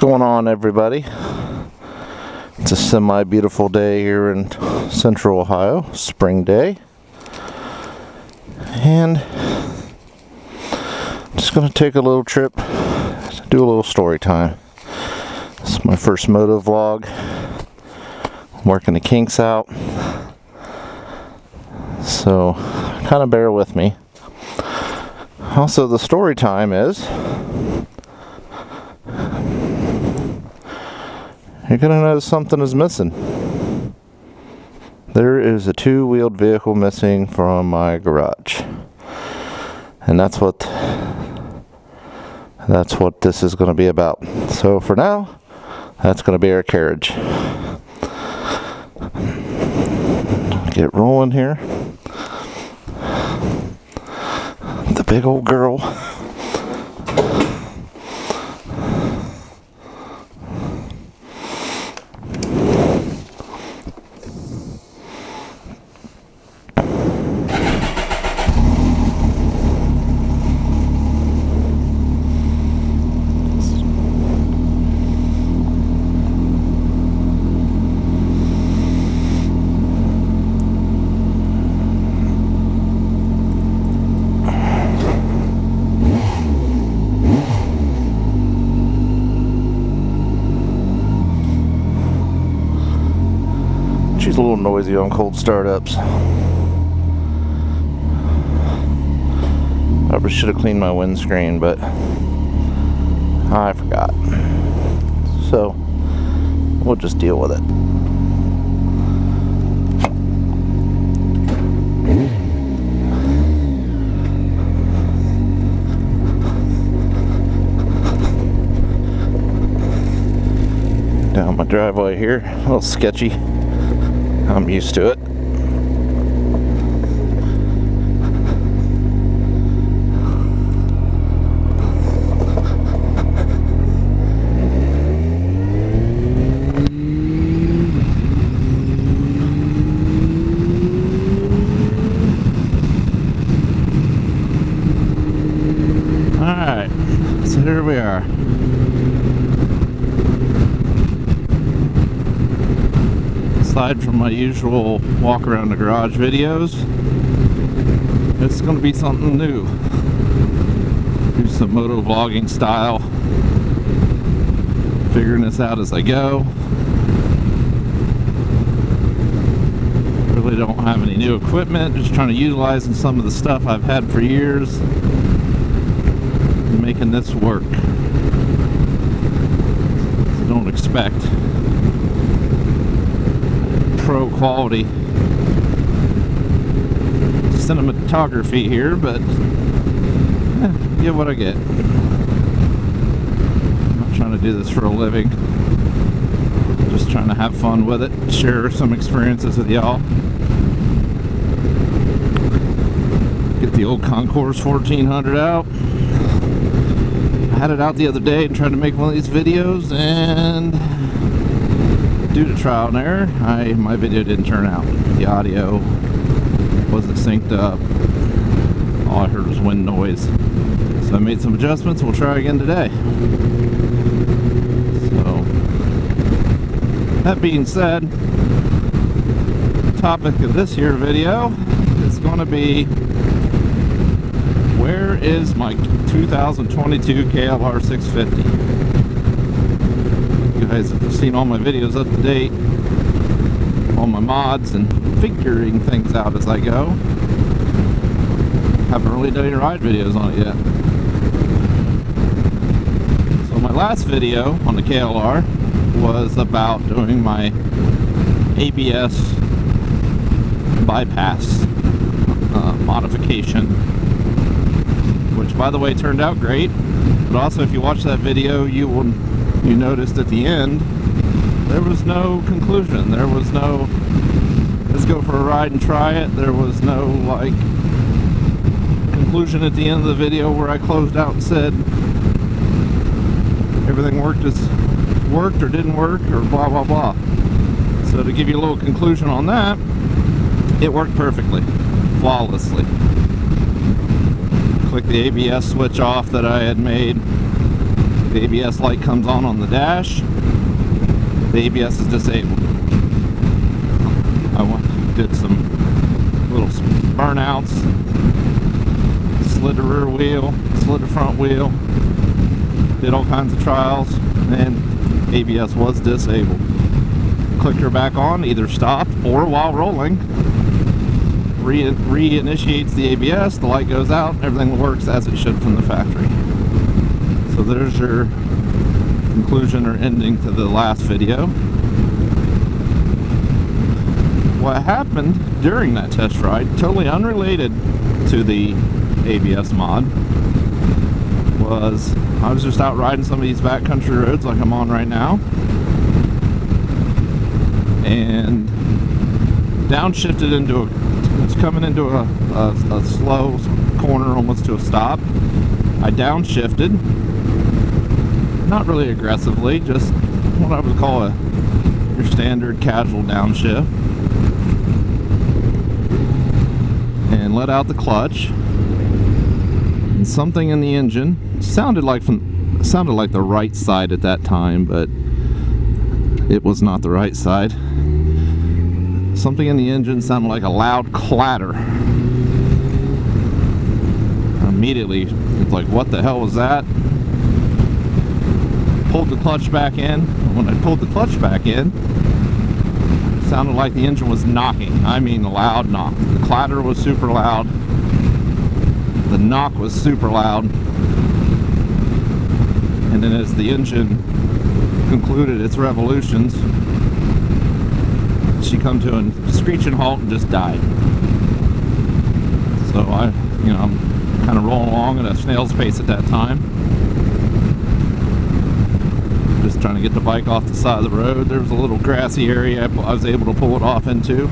going on, everybody? It's a semi-beautiful day here in central Ohio, spring day, and I'm just gonna take a little trip, do a little story time. This is my first moto vlog. I'm working the kinks out, so kind of bear with me. Also, the story time is, you're gonna notice something is missing. There is a two-wheeled vehicle missing from my garage, and that's what this is going to be about. So for now, that's going to be our carriage. Get rolling here. The big old girl. She's a little noisy on cold startups. Probably should have cleaned my windscreen, but I forgot. So we'll just deal with it. Down my driveway here, a little sketchy. I'm used to it. Alright, so here we are. Aside from my usual walk around the garage videos, it's going to be something new. Do some moto vlogging style, figuring this out as I go. Really don't have any new equipment, just trying to utilize some of the stuff I've had for years and making this work. So don't expect pro quality cinematography here, but get what I get. I'm not trying to do this for a living, just trying to have fun with it, share some experiences with y'all. Get the old Concours 1400 out. I had it out the other day and tried to make one of these videos, and due to trial and error, my video didn't turn out. The audio wasn't synced up. All I heard was wind noise. So I made some adjustments. We'll try again today. So, that being said, the topic of this here video is going to be, where is my 2022 KLR650? You guys have seen all my videos up to date, all my mods, and figuring things out as I go. Haven't really done any ride videos on it yet. So my last video on the KLR was about doing my ABS bypass modification, which, by the way, turned out great. But also, if you watch that video, you noticed at the end there was no conclusion. There was no let's go for a ride and try it. There was no like conclusion at the end of the video where I closed out and said everything worked or didn't work or blah blah blah. So to give you a little conclusion on that, it worked perfectly, flawlessly. Click the ABS switch off that I had made. The The ABS light comes on the dash. The ABS is disabled. Did some little burnouts, slid the rear wheel, slid the front wheel, did all kinds of trials, and ABS was disabled. Clicked her back on, either stopped or while rolling, reinitiates the ABS, the light goes out, everything works as it should from the factory. So there's your conclusion or ending to the last video. What happened during that test ride, totally unrelated to the ABS mod, was I was just out riding some of these backcountry roads like I'm on right now, and downshifted into it's coming into a slow corner almost to a stop. I downshifted, not really aggressively, just what I would call your standard casual downshift, and let out the clutch, and something in the engine sounded like the right side at that time, but it was not the right side. Something in the engine sounded like a loud clatter. Immediately, it's like, what the hell was that? Pulled the clutch back in. When I pulled the clutch back in, it sounded like the engine was knocking. I mean, a loud knock. The clatter was super loud. The knock was super loud. And then as the engine concluded its revolutions, she come to a screeching halt and just died. So I'm kind of rolling along at a snail's pace at that time, just trying to get the bike off the side of the road. There was a little grassy area I was able to pull it off into.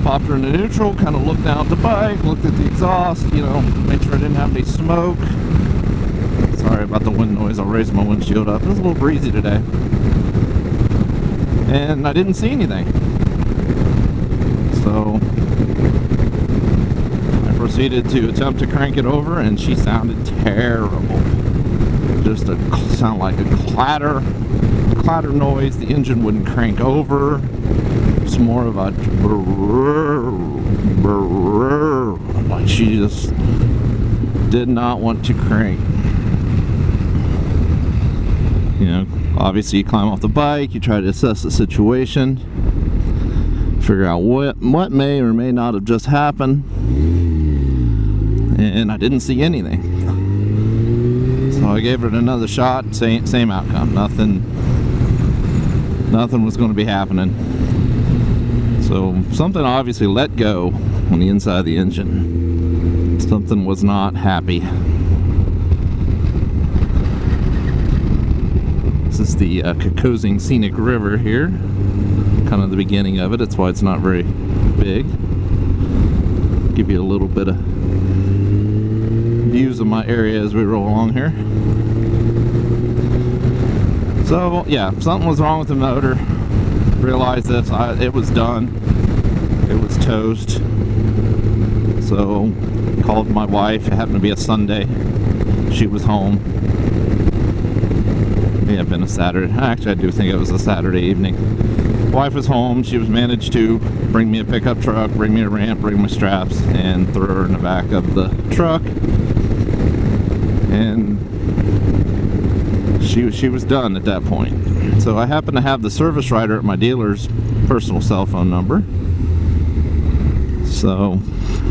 Popped her into neutral, kind of looked down at the bike, looked at the exhaust, made sure I didn't have any smoke. Sorry about the wind noise, I'll raise my windshield up. It was a little breezy today. And I didn't see anything. So I proceeded to attempt to crank it over, and she sounded terrible. Just sound like a clatter noise. The engine wouldn't crank over. It's more of a like she just did not want to crank. Obviously you climb off the bike, you try to assess the situation, figure out what may or may not have just happened, and I didn't see anything. So I gave it another shot, same outcome. Nothing was going to be happening. So something obviously let go on the inside of the engine. Something was not happy. This is the Concours Scenic River here, kind of the beginning of it. That's why it's not very big. Give you a little bit of views of my area as we roll along here. So yeah, something was wrong with the motor. Realized this, it was done. It was toast. So called my wife. It happened to be a Sunday. She was home. May have been a Saturday. Actually, I do think it was a Saturday evening. Wife was home. She was managed to bring me a pickup truck, bring me a ramp, bring my straps, and throw her in the back of the truck. And she was done at that point. So I happened to have the service writer at my dealer's personal cell phone number. So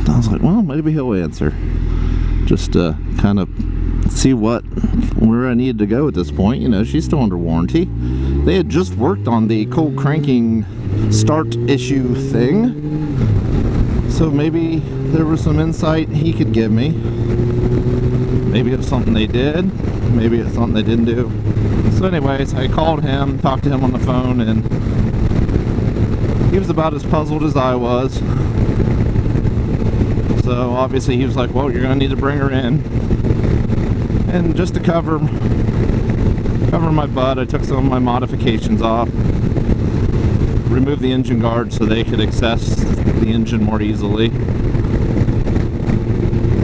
I was like, well, maybe he'll answer. Just to kind of see where I needed to go at this point. She's still under warranty. They had just worked on the cold cranking start issue thing, so maybe there was some insight he could give me. Maybe it's something they did, maybe it's something they didn't do. So anyways, I called him, talked to him on the phone, and he was about as puzzled as I was. So obviously he was like, well, you're gonna need to bring her in. And just to cover my butt, I took some of my modifications off, removed the engine guard so they could access the engine more easily,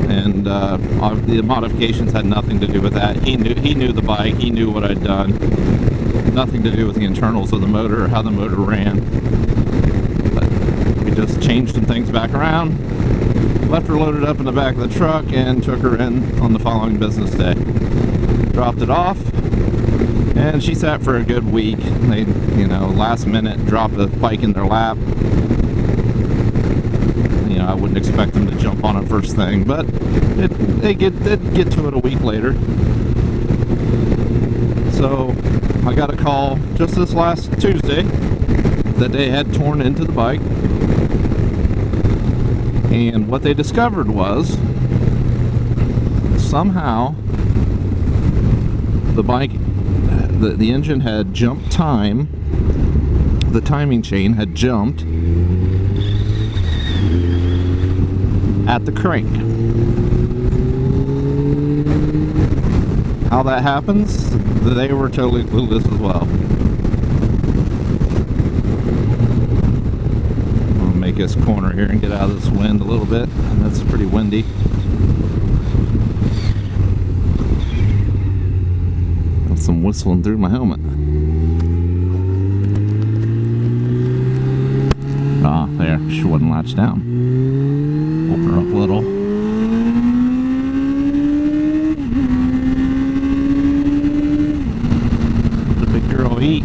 and the modifications had nothing to do with that. He knew the bike. He knew what I'd done. Nothing to do with the internals of the motor or how the motor ran. But we just changed some things back around, left her loaded up in the back of the truck, and took her in on the following business day. Dropped it off, and she sat for a good week. They, last minute dropped the bike in their lap. I wouldn't expect them to jump on it first thing, but they'd get to it a week later. So I got a call just this last Tuesday that they had torn into the bike, and what they discovered was somehow the bike, the engine had jumped time, the timing chain had jumped at the crank. How that happens, they were totally clueless as well. I'm gonna make this corner here and get out of this wind a little bit. That's pretty windy. Got some whistling through my helmet. Ah, there, she wasn't latched down. Open her up a little. The big girl eat.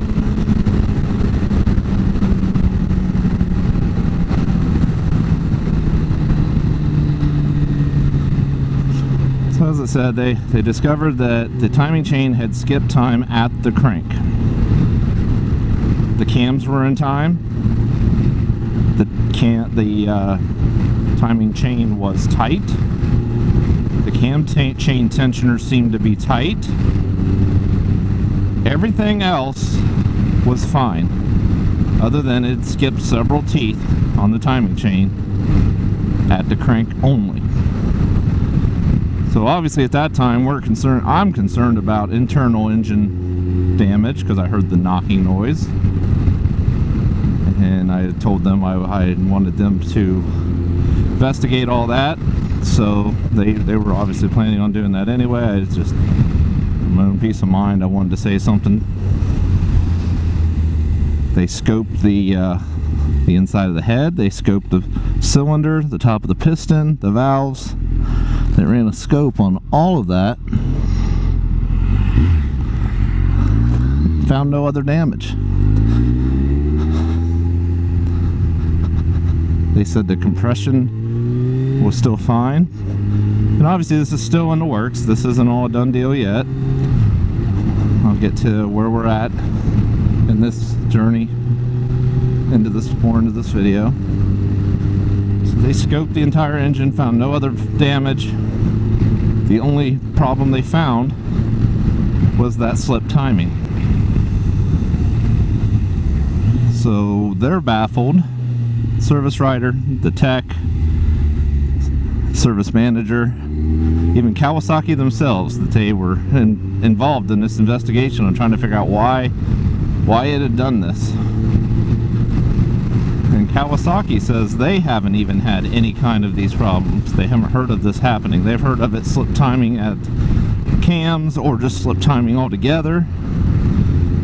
So as I said, they discovered that the timing chain had skipped time at the crank. The cams were in time. The timing chain was tight. The cam chain tensioner seemed to be tight. Everything else was fine, other than it skipped several teeth on the timing chain at the crank only. So obviously at that time I'm concerned about internal engine damage, because I heard the knocking noise. And I told them I wanted them to investigate all that, so they were obviously planning on doing that anyway. It's just my own peace of mind, I wanted to say something. They scoped the inside of the head, they scoped the cylinder, the top of the piston, the valves. They ran a scope on all of that. Found no other damage. They said the compression was still fine. And obviously this is still in the works. This isn't all a done deal yet. I'll get to where we're at in this journey into this video. So they scoped the entire engine, found no other damage. The only problem they found was that slip timing. So they're baffled. Service writer, the tech, service manager, even Kawasaki themselves, that they were involved in this investigation on trying to figure out why it had done this. And Kawasaki says they haven't even had any kind of these problems. They haven't heard of this happening. They've heard of it slip timing at cams or just slip timing altogether,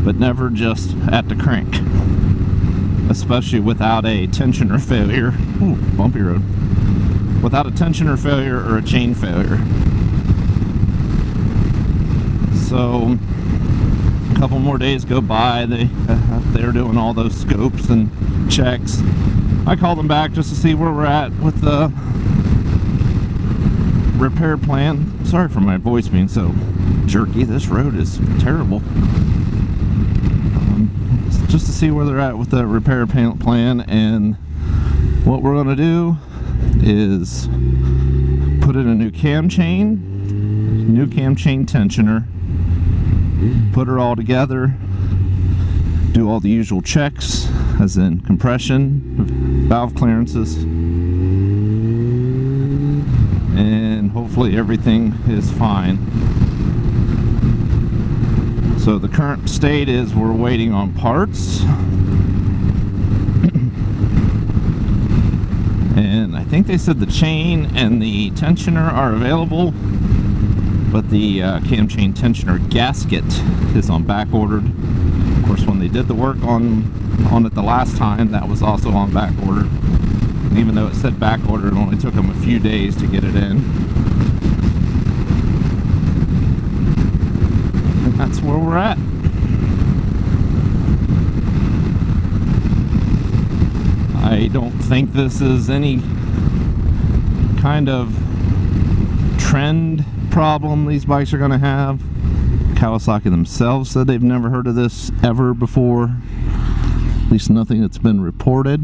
but never just at the crank. Especially without a tensioner failure. Ooh, bumpy road. Without a tensioner failure or a chain failure. So a couple more days go by. They're doing all those scopes and checks. I called them back just to see where we're at with the repair plan. Sorry for my voice being so jerky. This road is terrible. Just to see where they're at with the repair plan, and what we're going to do is put in a new cam chain tensioner, put her all together, do all the usual checks, as in compression, valve clearances, and hopefully everything is fine. So the current state is we're waiting on parts. And I think think they said the chain and the tensioner are available, but the cam chain tensioner gasket is on back ordered. Of course, when they did the work on it the last time, that was also on back order. And even though it said back order, it only took them a few days to get it in. And that's where we're at. I don't think this is any kind of trend problem these bikes are going to have. Kawasaki themselves said they've never heard of this ever before. At least nothing that's been reported.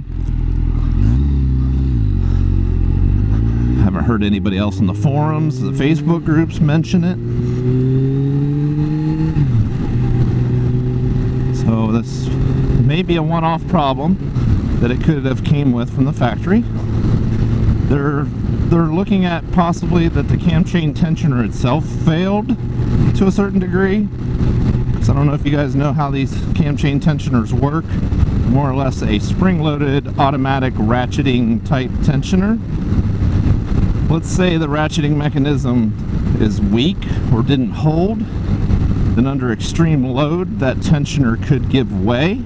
Haven't heard anybody else in the forums, the Facebook groups mention it. So this may be a one-off problem that it could have came with from the factory. They're looking at possibly that the cam chain tensioner itself failed to a certain degree. So I don't know if you guys know how these cam chain tensioners work. More or less a spring-loaded automatic ratcheting type tensioner. Let's say the ratcheting mechanism is weak or didn't hold, then under extreme load that tensioner could give way,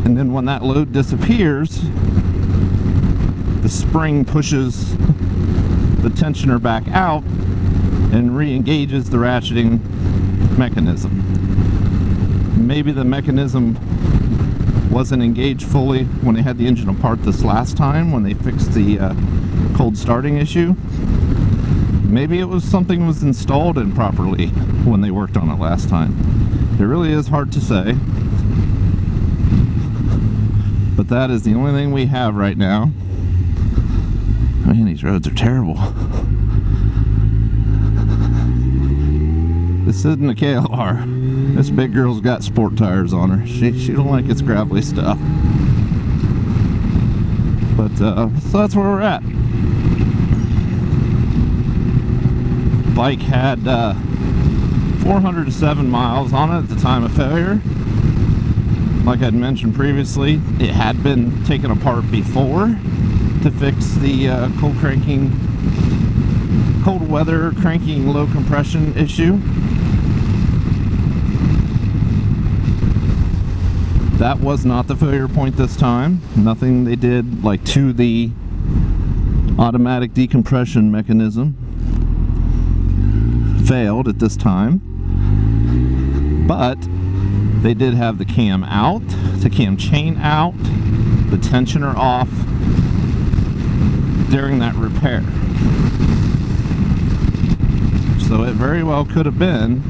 and then when that load disappears, the spring pushes the tensioner back out and re-engages the ratcheting mechanism. Maybe the mechanism wasn't engaged fully when they had the engine apart this last time, when they fixed the cold starting issue. Maybe it was something was installed improperly when they worked on it last time. It really is hard to say. But that is the only thing we have right now. Man, these roads are terrible. This isn't a KLR. This big girl's got sport tires on her. She don't like its gravelly stuff. But so that's where we're at. Bike had 407 miles on it at the time of failure. Like I'd mentioned previously, it had been taken apart before to fix the cold weather cranking low compression issue. That was not the failure point this time. Nothing they did like to the automatic decompression mechanism failed at this time, but they did have the cam out, the cam chain out, the tensioner off during that repair. So it very well could have been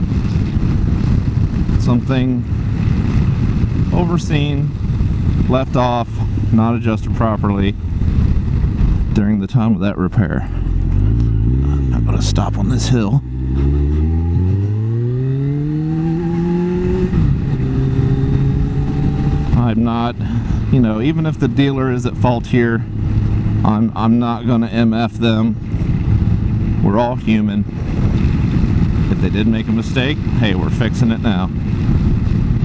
something overseen, left off, not adjusted properly during the time of that repair. I'm not going to stop on this hill. I'm not, you know, even if the dealer is at fault here, I'm not going to MF them. We're all human. If they did make a mistake, hey, we're fixing it now.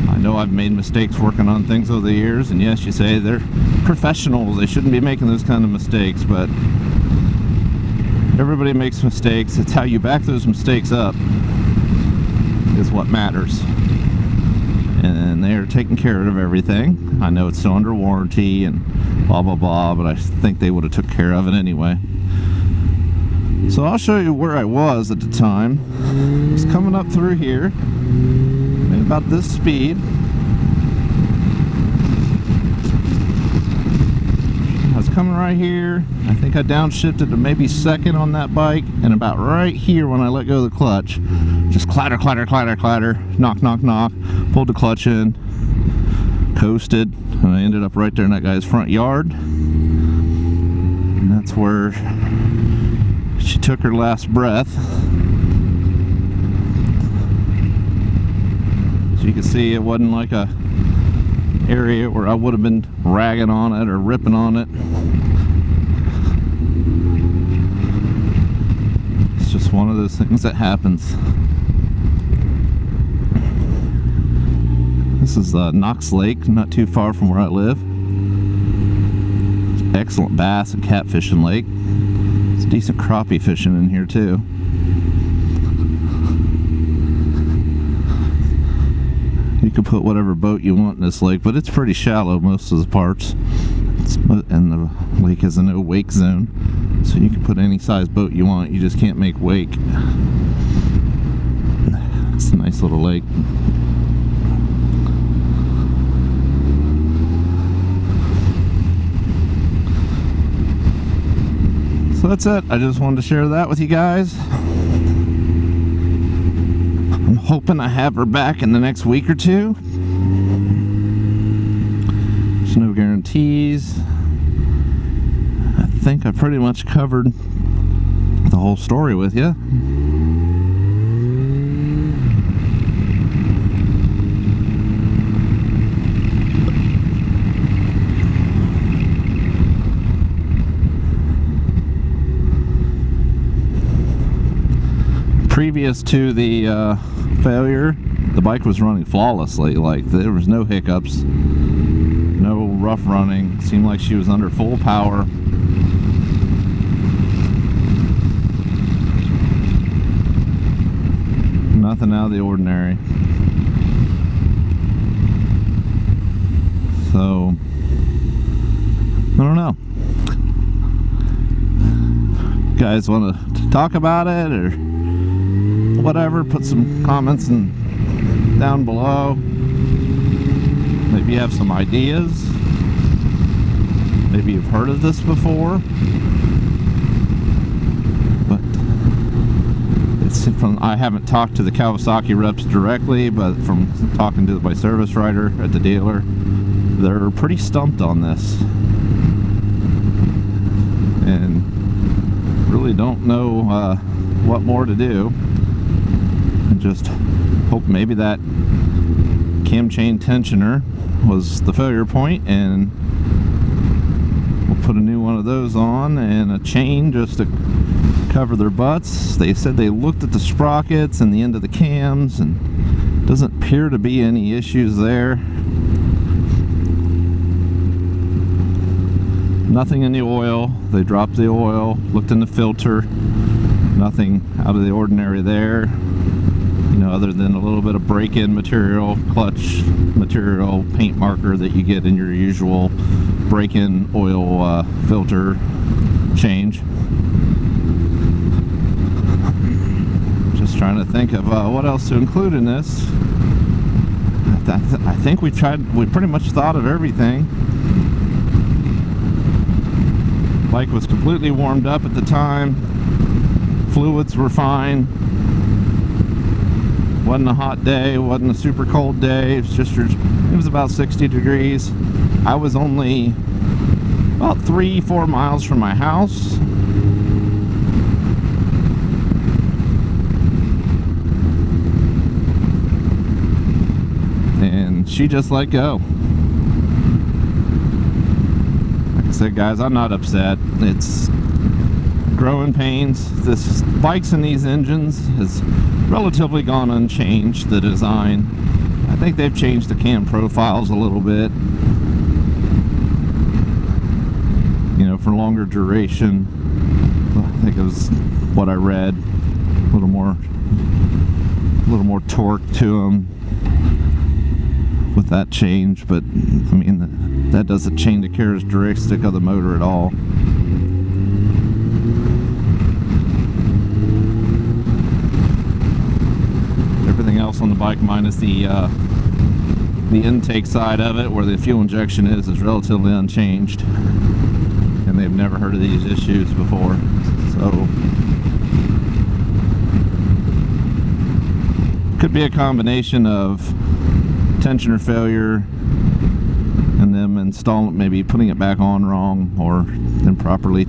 I know I've made mistakes working on things over the years, and yes, you say they're professionals, they shouldn't be making those kind of mistakes, but everybody makes mistakes. It's how you back those mistakes up is what matters. And they are taking care of everything. I know it's still under warranty and blah blah blah, but I think they would have took care of it anyway. So I'll show you where I was at the time. I was coming up through here at about this speed. I was coming right here. I think I downshifted to maybe second on that bike, and about right here when I let go of the clutch, just clatter, clatter, clatter, clatter, knock, knock, knock, pulled the clutch in, coasted, and I ended up right there in that guy's front yard. And that's where she took her last breath. So you can see it wasn't like a area where I would have been ragging on it or ripping on it. It's just one of those things that happens. This is Knox Lake, not too far from where I live. It's excellent bass and catfishing lake. It's decent crappie fishing in here too. You can put whatever boat you want in this lake, but it's pretty shallow most of the parts. And the lake has a no wake zone, so you can put any size boat you want. You just can't make wake. It's a nice little lake. So that's it. I just wanted to share that with you guys. I'm hoping I have her back in the next week or two. There's no guarantees. I think I pretty much covered the whole story with you. Previous to the failure, the bike was running flawlessly. Like, there was no hiccups, no rough running. Seemed like she was under full power. Nothing out of the ordinary. So, I don't know. You guys want to talk about it or whatever? Put some comments down below. Maybe you have some ideas. Maybe you've heard of this before. But it's I haven't talked to the Kawasaki reps directly, but from talking to my service writer at the dealer, they're pretty stumped on this. And really don't know what more to do. Just hope maybe that cam chain tensioner was the failure point, and we'll put a new one of those on and a chain just to cover their butts. They said they looked at the sprockets and the end of the cams, and doesn't appear to be any issues there. Nothing in the oil. They dropped the oil, looked in the filter, nothing out of the ordinary there. You know, other than a little bit of break-in material, clutch material, paint marker that you get in your usual break-in oil filter change. Just trying to think of what else to include in this. I think we pretty much thought of everything. Bike was completely warmed up at the time. Fluids were fine. Wasn't a hot day, wasn't a super cold day. It was about 60 degrees. I was only about 3-4 miles from my house. And she just let go. Like I said, guys, I'm not upset. It's growing pains. This bikes in these engines has relatively gone unchanged, the design. I think they've changed the cam profiles a little bit, you know, for longer duration. I think it was what I read, a little more torque to them with that change, but I mean, that doesn't change the characteristic of the motor at all. Everything else on the bike, minus the intake side of it, where the fuel injection is relatively unchanged, and they've never heard of these issues before. So could be a combination of tensioner failure and them installing, maybe putting it back on wrong, or improperly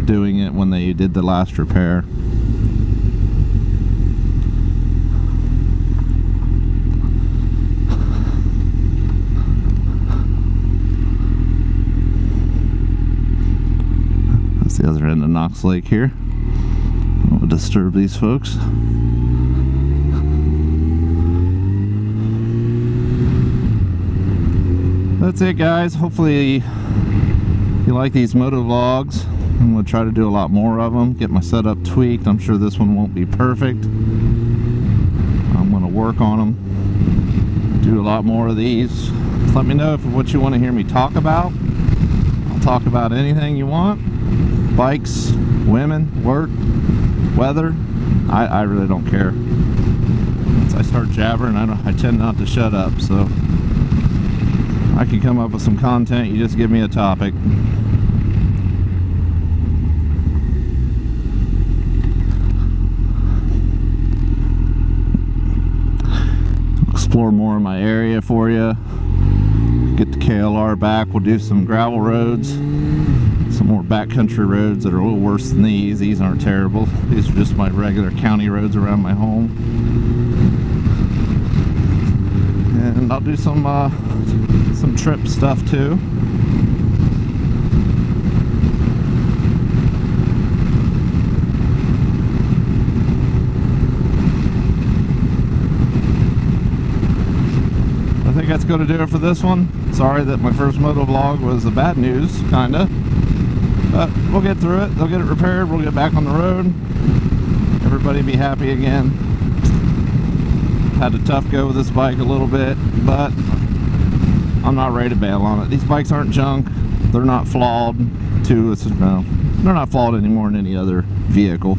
doing it when they did the last repair. That's the other end of Knox Lake here. I don't want to disturb these folks. that's it, guys. Hopefully you like these moto vlogs. I'm going to try to do a lot more of them, get my setup tweaked. I'm sure this one won't be perfect. I'm going to work on them, do a lot more of these. Let me know what you want to hear me talk about. I'll talk about anything you want. Bikes, women, work, weather. I really don't care. Once I start jabbering, I tend not to shut up, so I can come up with some content. You just give me a topic. Explore more of my area for you. Get the KLR back. We'll do some gravel roads, some more backcountry roads that are a little worse than these. These aren't terrible. These are just my regular county roads around my home. And I'll do some trip stuff too. I think that's going to do it for this one. Sorry that my first moto vlog was the bad news, kinda. But we'll get through it. They'll get it repaired. We'll get back on the road. Everybody be happy again. Had a tough go with this bike a little bit, but I'm not ready to bail on it. These bikes aren't junk. They're not flawed. No, they're not flawed any more than any other vehicle.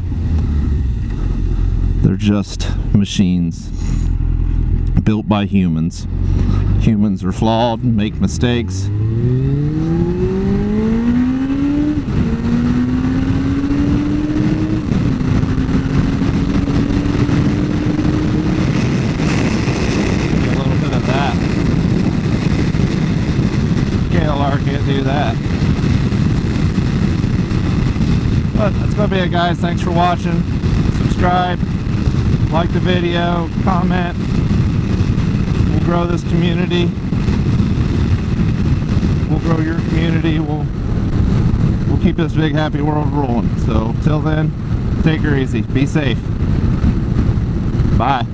They're just machines built by humans. Humans are flawed, make mistakes. KLR can't do that. But that's gonna be it, guys. Thanks for watching. Subscribe, like the video, comment. We'll grow this community. We'll grow your community. We'll keep this big happy world rolling. So till then, take her easy. Be safe. Bye.